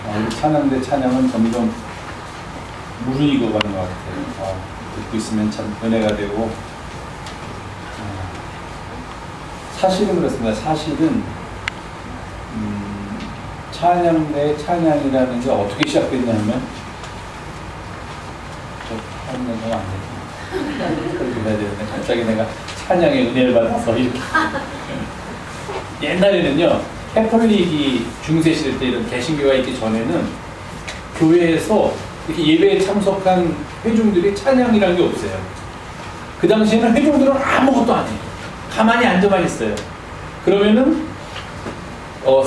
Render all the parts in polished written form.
우리 찬양대 찬양은 점점 무르익어 가는 것 같아요. 듣고 있으면 참 은혜가 되고, 사실은 그렇습니다. 사실은 찬양대 찬양이라는 게 어떻게 시작됐냐면, 저 하는 건 안 되겠네. 해야 되는데 갑자기 내가 찬양의 은혜를 받아서 이렇게 옛날에는요, 캐톨릭이 중세시대 때 이런 개신교가 있기 전에는 교회에서 이렇게 예배에 참석한 회중들이 찬양이라는 게 없어요. 그 당시에는 회중들은 아무것도 안 해요. 가만히 앉아만 있어요. 그러면은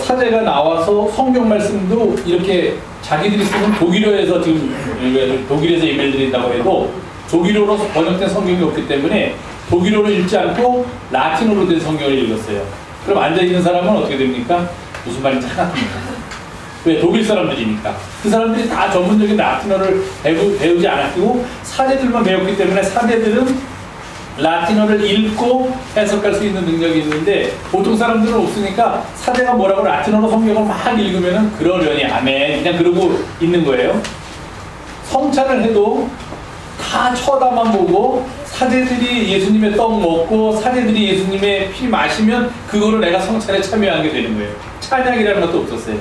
사제가 나와서 성경 말씀도 이렇게 자기들이 쓰는 독일어에서 지금 독일에서 예배를 드린다고 해도 독일어로 번역된 성경이 없기 때문에 독일어로 읽지 않고 라틴어로 된 성경을 읽었어요. 그럼 앉아있는 사람은 어떻게 됩니까? 무슨 말인지 하나도 모릅니다. 왜? 독일 사람들이니까. 그 사람들이 다 전문적인 라틴어를 배우지 않았고 사제들만 배웠기 때문에 사제들은 라틴어를 읽고 해석할 수 있는 능력이 있는데 보통 사람들은 없으니까 사제가 뭐라고 라틴어로 성경을 막 읽으면은 그러려니 아멘 그냥 그러고 있는 거예요. 성찬을 해도 다 쳐다만 보고 사제들이 예수님의 떡 먹고 사제들이 예수님의 피 마시면 그거로 내가 성찬에 참여하게 되는 거예요. 찬양이라는 것도 없었어요.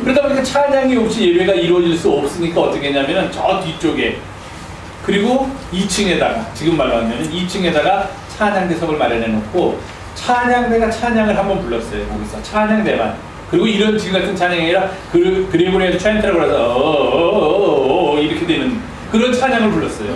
그러다 보니까 찬양이 없이 예배가 이루어질 수 없으니까 어떻게 했냐면 저 뒤쪽에 그리고 2층에다가 지금 말로 하면 2층에다가 찬양대석을 마련해 놓고 찬양대가 찬양을 한번 불렀어요. 거기서 찬양대만. 그리고 이런 지금 같은 찬양이 아니라 그레고리안 찬트라고 해서 이렇게 되는 그런 찬양을 불렀어요.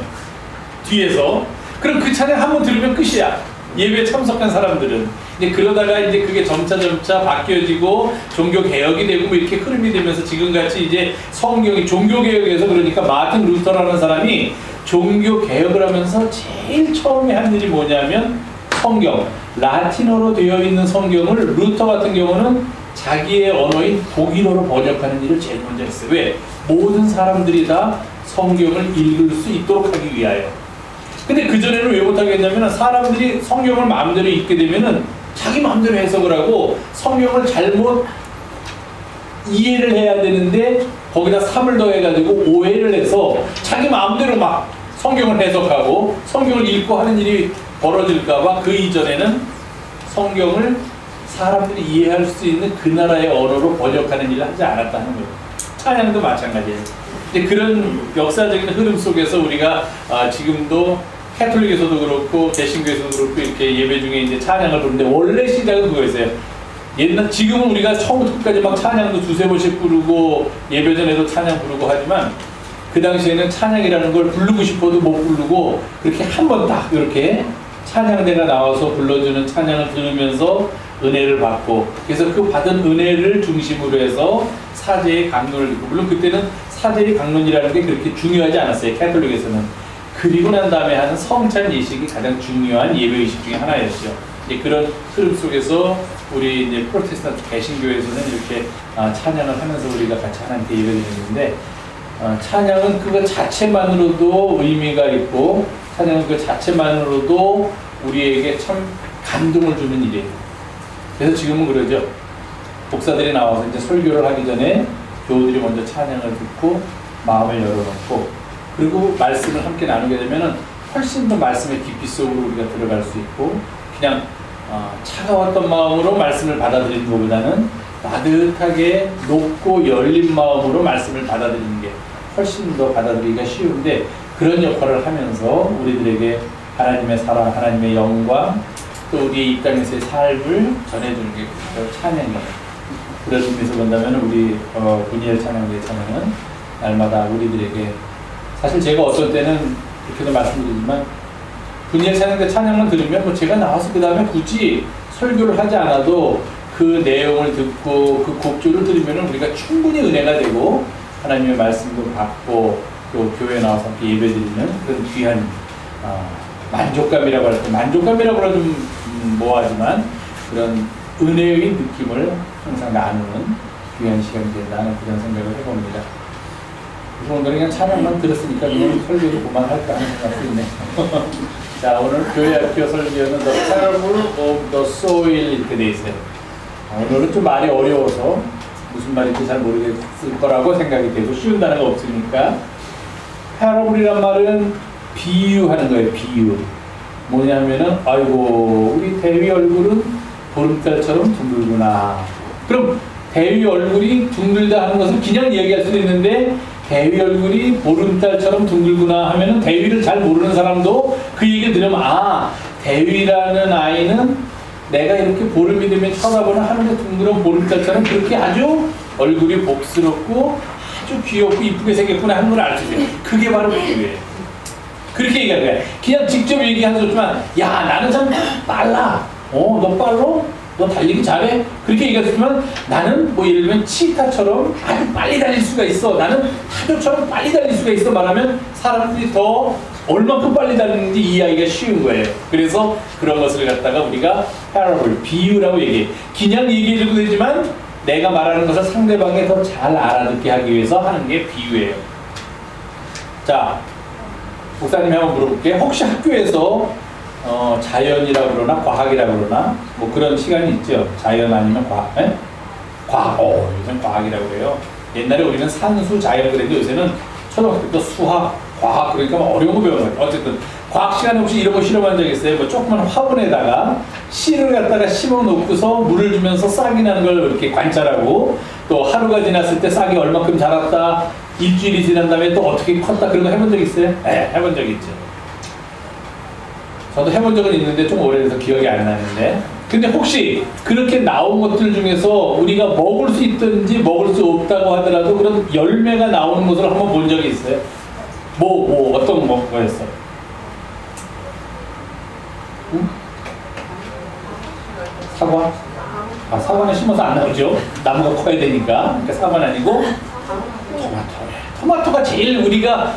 뒤에서. 그럼 그 찬양 한번 들으면 끝이야. 예배에 참석한 사람들은. 이제 그러다가 이제 그게 점차 바뀌어지고 종교개혁이 되고 뭐 이렇게 흐름이 되면서 지금같이 이제 성경이 종교개혁에서 그러니까 마틴 루터라는 사람이 종교개혁을 하면서 제일 처음에 한 일이 뭐냐면 성경, 라틴어로 되어 있는 성경을 루터 같은 경우는 자기의 언어인 독일어로 번역하는 일을 제일 먼저 했어요. 왜? 모든 사람들이 다 성경을 읽을 수 있도록 하기 위하여. 근데 그전에는 왜 못하겠냐면 사람들이 성경을 마음대로 읽게 되면은 자기 마음대로 해석을 하고 성경을 잘못 이해를 해야 되는데 거기다 3을 더해가지고 오해를 해서 자기 마음대로 막 성경을 해석하고 성경을 읽고 하는 일이 벌어질까봐 그 이전에는 성경을 사람들이 이해할 수 있는 그 나라의 언어로 번역하는 일을 하지 않았다는 거예요. 찬양도 마찬가지예요. 근데 그런 역사적인 흐름 속에서 우리가 지금도 캐톨릭에서도 그렇고 개신교에서도 그렇고 이렇게 예배 중에 이제 찬양을 부르는데 원래 시작은 그거였어요. 지금은 우리가 처음부터 끝까지 막 찬양도 두세 번씩 부르고 예배 전에도 찬양 부르고 하지만 그 당시에는 찬양이라는 걸 부르고 싶어도 못 부르고 그렇게 한 번 딱 이렇게 찬양대가 나와서 불러주는 찬양을 들으면서 은혜를 받고 그래서 그 받은 은혜를 중심으로 해서 사제의 강론을 듣고 물론 그때는 사제의 강론이라는 게 그렇게 중요하지 않았어요. 캐톨릭에서는. 그리고 난 다음에 하는 성찬 예식이 가장 중요한 예배 의식 중에 하나였죠. 이제 그런 흐름 속에서 우리 이제 프로테스탄트 개신교에서는 이렇게 찬양을 하면서 우리가 같이 하나님께 예배를 드리는데 찬양은 그것 자체만으로도 의미가 있고 찬양은 그 자체만으로도 우리에게 참 감동을 주는 일이에요. 그래서 지금은 그러죠. 목사들이 나와서 이제 설교를 하기 전에 교우들이 먼저 찬양을 듣고 마음을 열어놓고 그리고 말씀을 함께 나누게 되면은 훨씬 더 말씀의 깊이 속으로 우리가 들어갈 수 있고 그냥 차가웠던 마음으로 말씀을 받아들이는 것보다는 따뜻하게 높고 열린 마음으로 말씀을 받아들이는 게 훨씬 더 받아들이기가 쉬운데 그런 역할을 하면서 우리들에게 하나님의 사랑, 하나님의 영광 또 우리의 이 땅에서의 삶을 전해주는 게 찬양이에요. 그런 의미에서 본다면 우리 분이엘 찬양의 찬양은 날마다 우리들에게 사실 제가 어떤 때는 그렇게도 말씀드리지만 분이엘 찬양대 찬양만 들으면 뭐 제가 나와서 그 다음에 굳이 설교를 하지 않아도 그 내용을 듣고 그 곡조를 들으면 우리가 충분히 은혜가 되고 하나님의 말씀도 받고 또 교회에 나와서 함께 예배드리는 그런 귀한 만족감이라고 할까 만족감이라고 하면 좀 뭐하지만 그런 은혜의 느낌을 항상 나누는 귀한 시간이 된다는 그런 생각을 해봅니다. 그래서 오늘은 그냥 찬양만 들었으니까 그냥 설교도 그만할까 하는 생각도 있네요. 자, 오늘 교회 학교 설교는 The Parable of the Soil 이렇게 돼 있어요. 오늘은 좀 말이 어려워서 무슨 말인지 잘 모르겠을 거라고 생각이 되고 쉬운 단어가 없으니까 parable이란 말은 비유하는 거예요. 비유. 뭐냐면은 아이고 우리 대위 얼굴은 보름달처럼 둥글구나. 그럼 대위 얼굴이 둥글다 하는 것은 그냥 얘기할 수도 있는데 대위 얼굴이 보름달처럼 둥글구나 하면은 대위를 잘 모르는 사람도 그 얘기를 들으면 아 대위라는 아이는 내가 이렇게 보름이 되면 쳐다보는 하늘의 둥그런 보름달처럼 그렇게 아주 얼굴이 복스럽고 아주 귀엽고 이쁘게 생겼구나 하는 걸 알 수 있어요. 그게 바로 비유예요. 그렇게 얘기하는 거야. 그냥 직접 얘기하면 좋지만 야 나는 참 빨라. 너 빨라? 너 달리기 잘해? 그렇게 얘기했으면 나는 뭐 예를 들면 치타처럼 아주 빨리 달릴 수가 있어. 나는 타조처럼 빨리 달릴 수가 있어. 말하면 사람들이 더 얼마큼 빨리 달리는지 이해하기가 쉬운 거예요. 그래서 그런 것을 갖다가 우리가 parable, 비유라고 얘기해. 그냥 얘기해줘도 되지만 내가 말하는 것을 상대방이 더 잘 알아듣게 하기 위해서 하는 게 비유예요. 자, 목사님이 한번 물어볼게요. 혹시 학교에서 자연이라고 그러나 과학이라고 그러나 뭐 그런 시간이 있죠. 자연 아니면 과학. 에? 과학. 요즘 과학이라고 그래요. 옛날에 우리는 산수 자연 그랬는데 요새는 초등학교 때 수학, 과학 그러니까 막 어려운 거 배우는 거예요. 어쨌든 과학 시간에 혹시 이런 거 실험한 적 있어요? 뭐 조그만 화분에다가 씨를 갖다가 심어 놓고서 물을 주면서 싹이 나는 걸 이렇게 관찰하고 또 하루가 지났을 때 싹이 얼마큼 자랐다 일주일이 지난 다음에 또 어떻게 컸다 그런 거 해본 적 있어요? 네, 해본 적 있죠. 저도 해본 적은 있는데 좀 오래돼서 기억이 안 나는데 근데 혹시 그렇게 나온 것들 중에서 우리가 먹을 수 있든지 먹을 수 없다고 하더라도 그런 열매가 나오는 것을 한번 본 적이 있어요? 어떤 거였어요? 응? 사과? 사과는 심어서 안 나오죠. 나무가 커야 되니까. 그러니까 사과는 아니고 토마토가 제일 우리가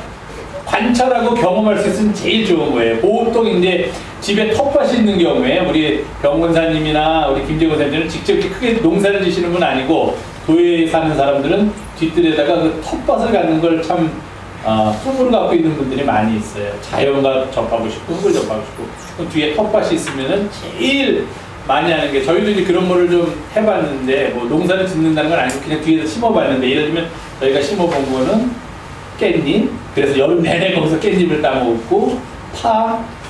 관찰하고 경험할 수 있으면 제일 좋은 거예요. 보통 이제 집에 텃밭이 있는 경우에 우리 병원사님이나 우리 김재곤 선생님은 직접 크게 농사를 지시는 분 아니고 도에 사는 사람들은 뒷뜰에다가 그 텃밭을 갖는 걸 참 꿈을 갖고 있는 분들이 많이 있어요. 자연과 접하고 싶고 흙을 접하고 싶고 뒤에 텃밭이 있으면은 제일 많이 하는 게 저희도 이제 그런 거를 좀 해봤는데 뭐 농사를 짓는다는 건 아니고 그냥 뒤에서 심어봤는데 예를 들면 저희가 심어본 거는 깻잎 그래서 여름 내내 거기서 깻잎을 따먹고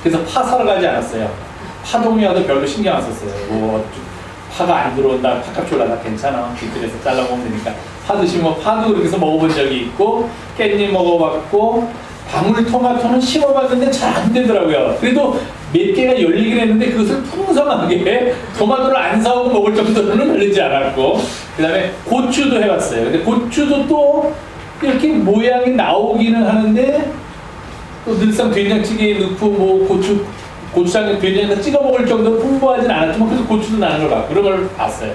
그래서 파 사러 가지 않았어요. 파동이와도 별로 신경 안 썼어요. 뭐 파가 안 들어온다 파값이 올라다 괜찮아 뒷뜰에서 잘라먹으면 되니까 파도 심어 파도 그렇게 해서 먹어본 적이 있고 깻잎 먹어봤고 방울토마토는 심어봤는데 잘 안 되더라고요. 그래도 몇 개가 열리긴 했는데 그것을 풍성하게 토마토를 안 사오고 먹을 정도로는 열리지 않았고 그 다음에 고추도 해봤어요. 근데 고추도 또 이렇게 모양이 나오기는 하는데 또 늘상 된장찌개에 넣고 뭐 고추장에 된장에다 찍어 먹을 정도로 풍부하진 않았지만 그래도 고추도 나는 걸 봤고 그런 걸 봤어요.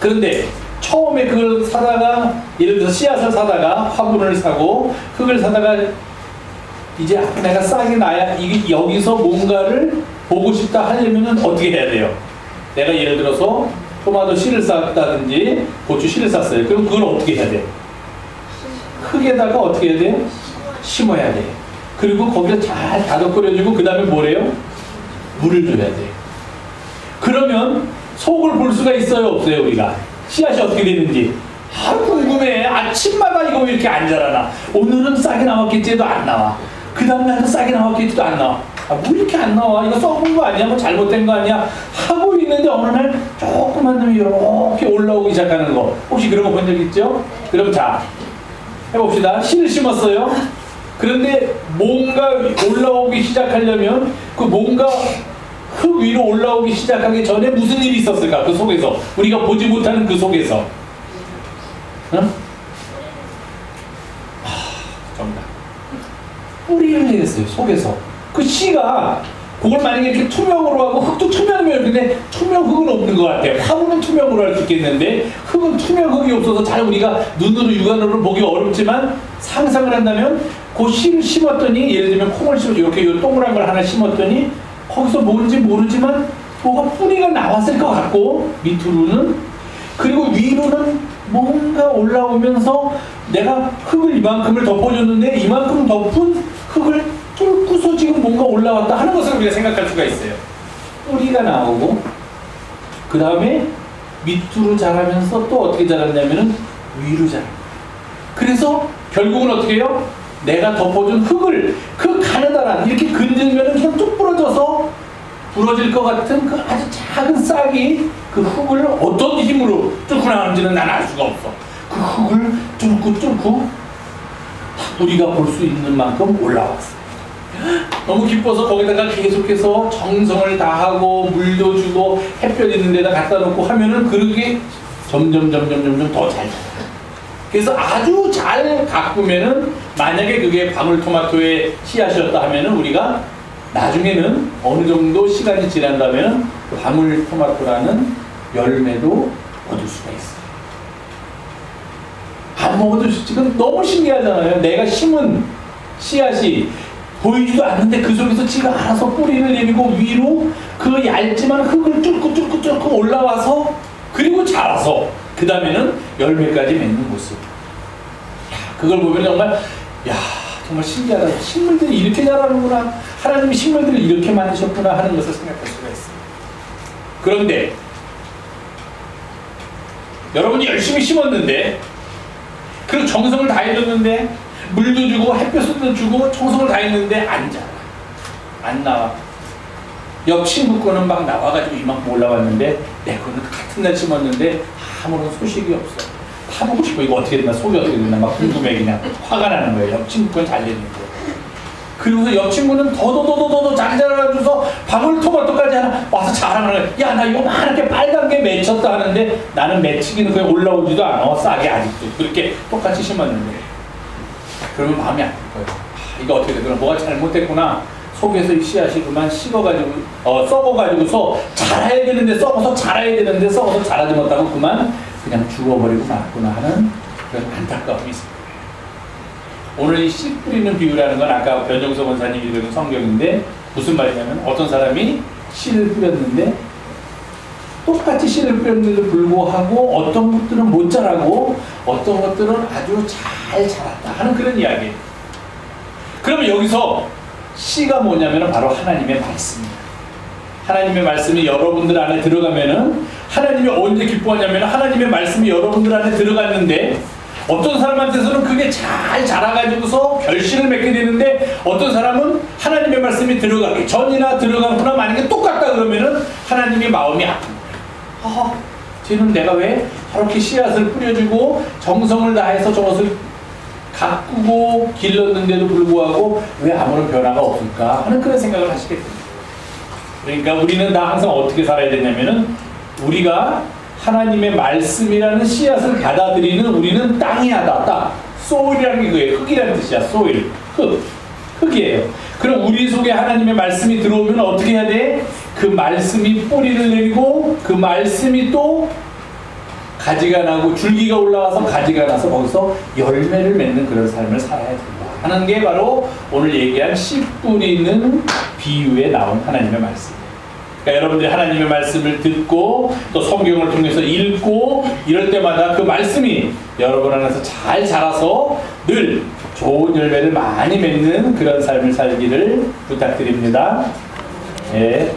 그런데 처음에 그걸 사다가 예를 들어서 씨앗을 사다가 화분을 사고 흙을 사다가 이제 내가 싹이 나야 이게 여기서 뭔가를 보고 싶다 하려면 어떻게 해야 돼요? 내가 예를 들어서 토마토 씨를 쌌다든지 고추 씨를 쌌어요. 그럼 그걸 어떻게 해야 돼요? 흙에다가 어떻게 해야 돼요? 심어야 돼요. 그리고 거기서 잘 다독거려주고 그 다음에 뭐래요? 물을 줘야 돼요. 그러면 속을 볼 수가 있어요? 없어요? 우리가 씨앗이 어떻게 되는지 궁금해. 아침마다 이거 왜 이렇게 안 자라나? 오늘은 싹이 나왔겠지 해도 안 나와. 그 다음날도 싹이 나왔겠지도 안 나와. 뭐 이렇게 안 나와? 이거 썩은 거 아니야? 뭐 잘못된 거 아니야? 하고 있는데 어느 날 조그만 놈이 이렇게 올라오기 시작하는 거 혹시 그런 거 본 적 있죠? 그럼 자 해봅시다. 씨를 심었어요. 그런데 뭔가 올라오기 시작하려면 그 뭔가 흙 위로 올라오기 시작하기 전에 무슨 일이 있었을까? 그 속에서 우리가 보지 못하는 그 속에서 응? 정답. 뿌리를 내렸어요. 속에서 그 씨가 그걸 만약에 이렇게 투명으로 하고 흙도 투명이면 근데 투명 흙은 없는 것 같아요. 화분은 투명으로 할 수 있겠는데 흙은 투명 흙이 없어서 잘 우리가 눈으로 육안으로 보기 어렵지만 상상을 한다면 그 씨를 심었더니 예를 들면 콩을 심어서 이렇게 요 동그란 걸 하나 심었더니 거기서 뭔지 모르지만 뭐가 뿌리가 나왔을 것 같고 밑으로는 그리고 위로는 뭔가 올라오면서 내가 흙을 이만큼을 덮어줬는데 이만큼 덮은 흙을 뚫고서 지금 뭔가 올라왔다 하는 것을 우리가 생각할 수가 있어요. 뿌리가 나오고 그 다음에 밑으로 자라면서 또 어떻게 자랐냐면은 위로 자랍니다. 그래서 결국은 어떻게 해요? 내가 덮어준 흙을 그 가느다란 이렇게 건들면은 그냥 쭉 부러져서 부러질 것 같은 그 아주 작은 싹이 그 흙을 어떤 힘으로 뚫고 나가는지는 난 알 수가 없어. 그 흙을 뚫고 우리가 볼 수 있는 만큼 올라왔어. 너무 기뻐서 거기다가 계속해서 정성을 다하고 물도 주고 햇볕 있는 데다 갖다 놓고 하면은 그렇게 점점 더 잘 자라요. 그래서 아주 잘 가꾸면은 만약에 그게 방울토마토의 씨앗이었다 하면은 우리가 나중에는 어느 정도 시간이 지난다면은 방울토마토라는 열매도 얻을 수가 있어요. 안 먹어도 지금 너무 신기하잖아요. 내가 심은 씨앗이 보이지도 않는데 그 속에서 지가 알아서 뿌리를 내리고 위로 그 얇지만 흙을 뚫고 올라와서 그리고 자라서 그 다음에는 열매까지 맺는 모습. 그걸 보면 정말 정말 신기하다. 식물들이 이렇게 자라는구나. 하나님이 식물들을 이렇게 만드셨구나 하는 것을 생각할 수가 있어요. 그런데 여러분이 열심히 심었는데 그리고 정성을 다해줬는데 물도 주고 햇볕도 주고 청소를 다 했는데 안 자라. 안 나와. 옆 친구 거는 막 나와가지고 이만큼 올라왔는데 내 거는 같은 날 심었는데 아무런 소식이 없어. 파보고 싶어. 이거 어떻게 됐나, 속이 어떻게 됐나 막 궁금해. 그냥 화가 나는 거예요. 옆 친구 건 잘 됐는데. 그리고서 옆 친구는 더 잘 자라줘서 방울토마토까지 하나 와서 자라는 거야. 야, 나 요만하게 빨간 게 맺혔다 하는데 나는 맺히기는 그냥 올라오지도 않아. 싹이 아직도. 그렇게 똑같이 심었는데. 그러면 마음이 아플 거예요. 이거 어떻게 되구나. 뭐가 잘못됐구나. 속에서 이 씨앗이 그만 식어가지고, 썩어가지고서 자라야 되는데 썩어서 자라야 되는데 썩어서 자라지 못하고 그만 그냥 죽어버리고 말았구나 하는 그런 안타까움이 있습니다. 오늘 이 씨 뿌리는 비유라는 건 아까 변정서 권사님이 읽은 성경인데 무슨 말이냐면 어떤 사람이 씨를 뿌렸는데 똑같이 씨를 뿌렸는데도 불구하고 어떤 것들은 못 자라고 어떤 것들은 아주 잘 자랐다 하는 그런 이야기예요. 그러면 여기서 씨가 뭐냐면 바로 하나님의 말씀입니다. 하나님의 말씀이 여러분들 안에 들어가면은 하나님이 언제 기뻐하냐면 하나님의 말씀이 여러분들 안에 들어갔는데 어떤 사람한테서는 그게 잘 자라가지고서 결실을 맺게 되는데 어떤 사람은 하나님의 말씀이 들어가기 전이나 들어가거나 만약에 똑같다 그러면은 하나님이 마음이 아픈 거예요. 쟤는 내가 왜 저렇게 씨앗을 뿌려주고 정성을 다해서 저것을 가꾸고 길렀는데도 불구하고 왜 아무런 변화가 없을까 하는 그런 생각을 하시게 됩니다. 그러니까 우리는 다 항상 어떻게 살아야 되냐면은 우리가 하나님의 말씀이라는 씨앗을 받아들이는 우리는 땅이 하다. 땅. 소일이라는 게 그거예요. 흙이라는 뜻이야. 소일. 흙이에요. 그럼 우리 속에 하나님의 말씀이 들어오면 어떻게 해야 돼? 그 말씀이 뿌리를 내리고 그 말씀이 또 가지가 나고 줄기가 올라와서 가지가 나서 거기서 열매를 맺는 그런 삶을 살아야 된다 하는 게 바로 오늘 얘기한 씨 뿌리는 비유에 나온 하나님의 말씀이에요. 그러니까 여러분들이 하나님의 말씀을 듣고 또 성경을 통해서 읽고 이럴 때마다 그 말씀이 여러분 안에서 잘 자라서 늘 좋은 열매를 많이 맺는 그런 삶을 살기를 부탁드립니다. 예.